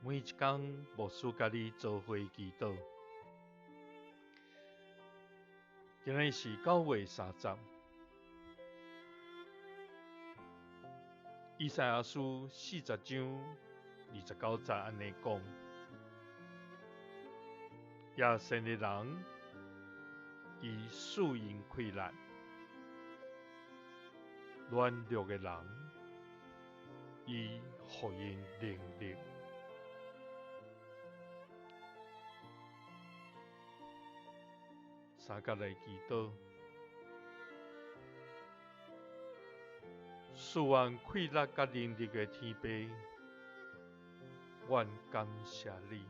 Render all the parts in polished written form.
每一天，牧师甲你做伙祈祷。今日是9月30日。以赛亞書40章29節安尼講：野生的人，以樹蔭潰爛；軟弱的人，以福音能力。三角來祈禱，賜阮氣力甲能力的天父，阮感謝你。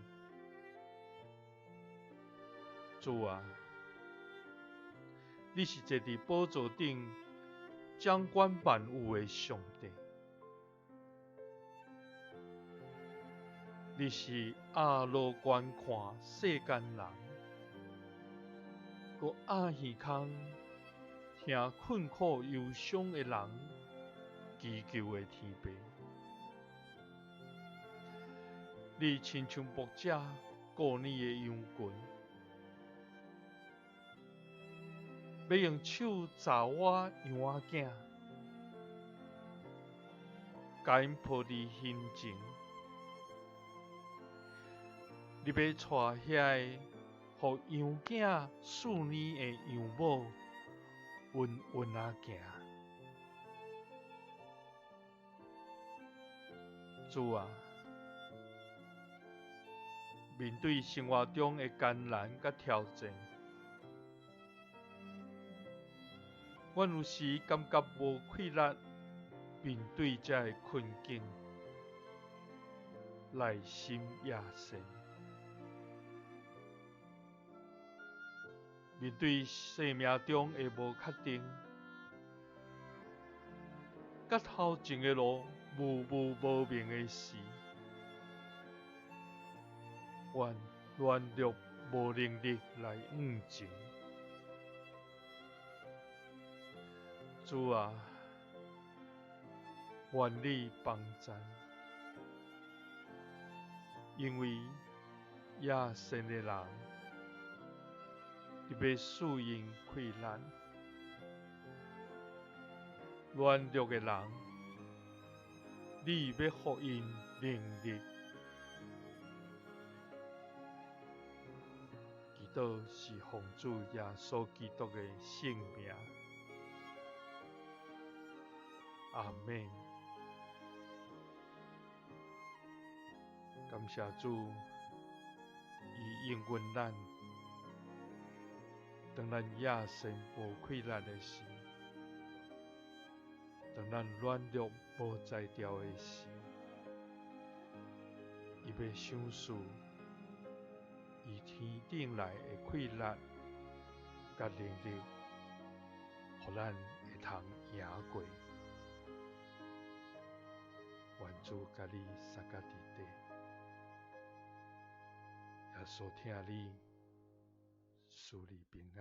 主啊，你是坐佇寶座頂掌管萬有的上帝，你是亞羅觀看世間人，閣亞耳孔聽困苦憂傷的人祈求的天父。你親像牧者顧你的羊群，要用手抓我羊仔囝，甲因抱佇胸前。你要帶遐個予羊囝4年的羊母穩穩啊行。主啊，面對生活中的艱難甲挑戰，阮有時感覺無氣力面對這個困境，內心野生。面對生命中的無確定，甲頭前的路無明的事，阮軟弱無能力來向前。主啊，願你幫助，因為野生的人，你要樹蔭潰爛；軟弱的人，你要福音能力。祈禱是奉主耶穌基督的聖名。阿們。感謝主，伊應允咱，當咱野生無氣力的時，當咱軟弱無才調的時，伊要賞賜伊天頂來的氣力甲能力，互咱會通贏過。願主甲你三角地底，耶穌聽你，賜你平安。